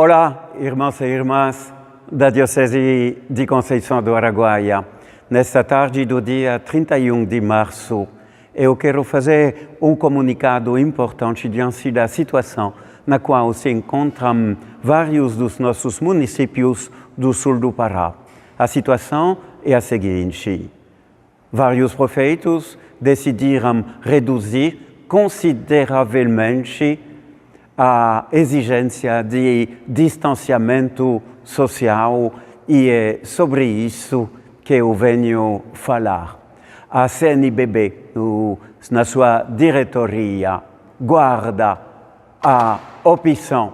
Olá, irmãos e irmãs da Diocese de Conceição do Araguaia. Nesta tarde do dia 31 de março, eu quero fazer um comunicado importante diante da situação na qual se encontram vários dos nossos municípios do sul do Pará. A situação é a seguinte: vários prefeitos decidiram reduzir consideravelmente a exigência de distanciamento social e é sobre isso que eu venho falar. A CNBB, na sua diretoria, guarda a opção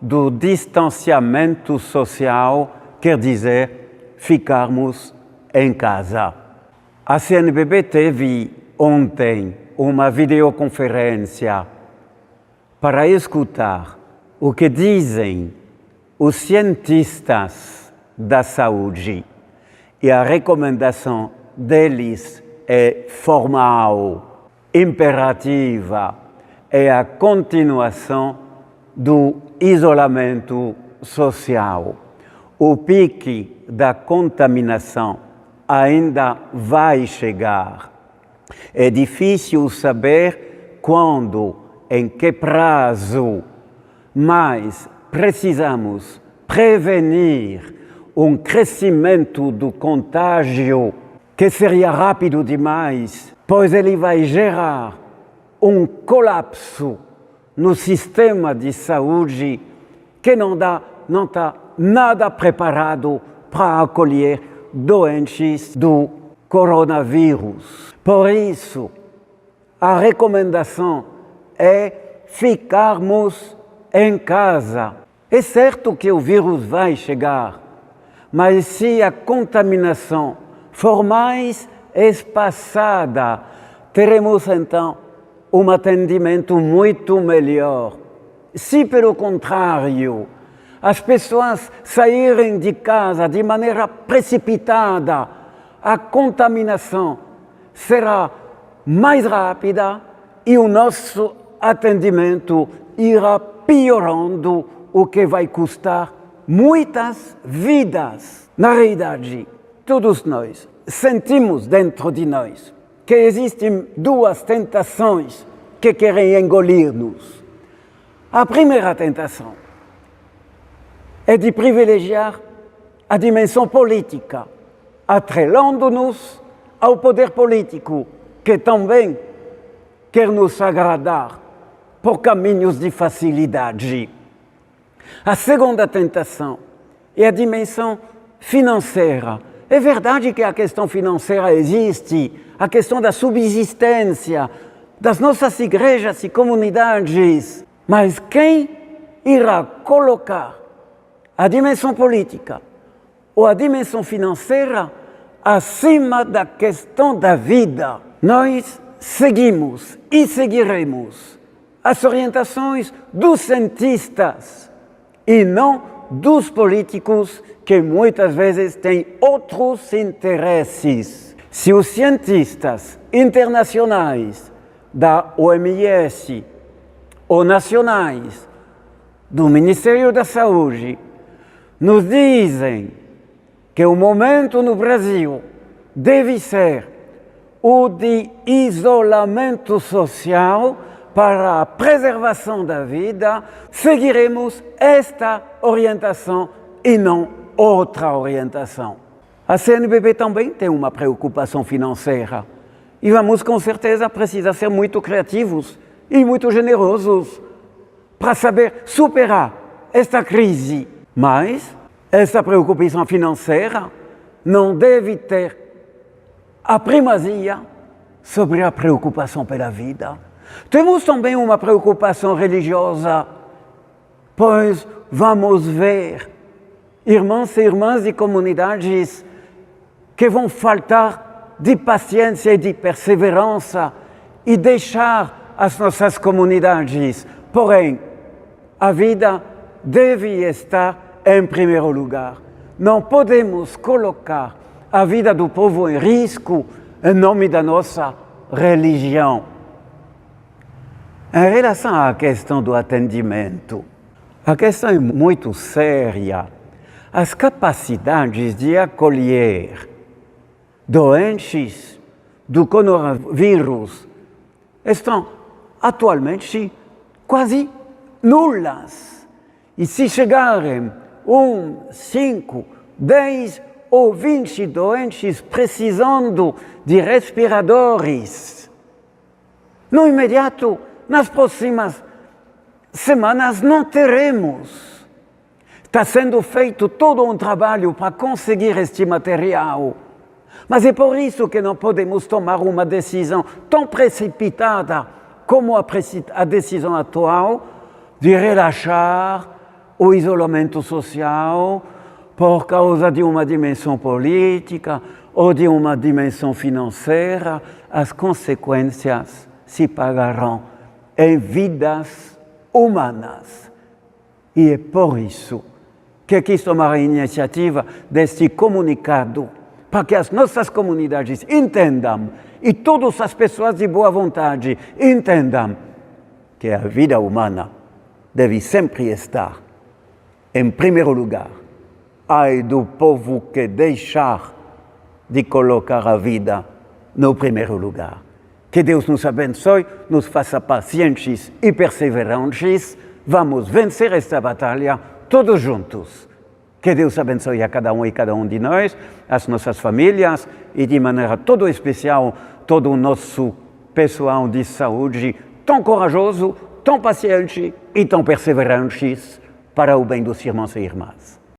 do distanciamento social, quer dizer, ficarmos em casa. A CNBB teve ontem uma videoconferência para escutar o que dizem os cientistas da saúde. E a recomendação deles é formal, imperativa, é a continuação do isolamento social. O pique da contaminação ainda vai chegar. É difícil saber quando, em que prazo, mas precisamos prevenir um crescimento do contágio que seria rápido demais, pois ele vai gerar um colapso no sistema de saúde que não está nada preparado para acolher doentes do coronavírus. Por isso, a recomendação é ficarmos em casa. É certo que o vírus vai chegar, mas se a contaminação for mais espaçada, teremos então um atendimento muito melhor. Se, pelo contrário, as pessoas saírem de casa de maneira precipitada, a contaminação será mais rápida e o nosso atendimento irá piorando, o que vai custar muitas vidas. Na realidade, todos nós sentimos dentro de nós que existem duas tentações que querem engolir-nos. A primeira tentação é de privilegiar a dimensão política, atrelando-nos ao poder político, que também quer nos agradar por caminhos de facilidade. A segunda tentação é a dimensão financeira. É verdade que a questão financeira existe, a questão da subsistência das nossas igrejas e comunidades, mas quem irá colocar a dimensão política ou a dimensão financeira acima da questão da vida? Nós seguimos e seguiremos as orientações dos cientistas e não dos políticos que muitas vezes têm outros interesses. Se os cientistas internacionais da OMS ou nacionais do Ministério da Saúde nos dizem que o momento no Brasil deve ser o de isolamento social para a preservação da vida, seguiremos esta orientação e não outra orientação. A CNBB também tem uma preocupação financeira e vamos com certeza precisar ser muito criativos e muito generosos para saber superar esta crise. Mas essa preocupação financeira não deve ter a primazia sobre a preocupação pela vida. Temos também uma preocupação religiosa, pois vamos ver irmãos e irmãs de comunidades que vão faltar de paciência e de perseverança e deixar as nossas comunidades. Porém, a vida deve estar em primeiro lugar. Não podemos colocar a vida do povo em risco em nome da nossa religião. Em relação à questão do atendimento, A questão é muito séria. As capacidades de acolher doentes do coronavírus estão atualmente quase nulas. E se chegarem 5, 10 ou 20 doentes precisando de respiradores, no imediato, nas próximas semanas, não teremos. Está sendo feito todo um trabalho para conseguir este material. Mas é por isso que não podemos tomar uma decisão tão precipitada como a decisão atual de relaxar o isolamento social por causa de uma dimensão política ou de uma dimensão financeira. As consequências se pagarão em vidas humanas. E é por isso que quis tomar a iniciativa deste comunicado, para que as nossas comunidades entendam, e todas as pessoas de boa vontade entendam, que a vida humana deve sempre estar em primeiro lugar. Ai do povo que deixar de colocar a vida no primeiro lugar. Que Deus nos abençoe, nos faça pacientes e perseverantes. Vamos vencer esta batalha todos juntos. Que Deus abençoe a cada um e cada um de nós, as nossas famílias e de maneira todo especial todo o nosso pessoal de saúde tão corajoso, tão paciente e tão perseverantes para o bem dos irmãos e irmãs.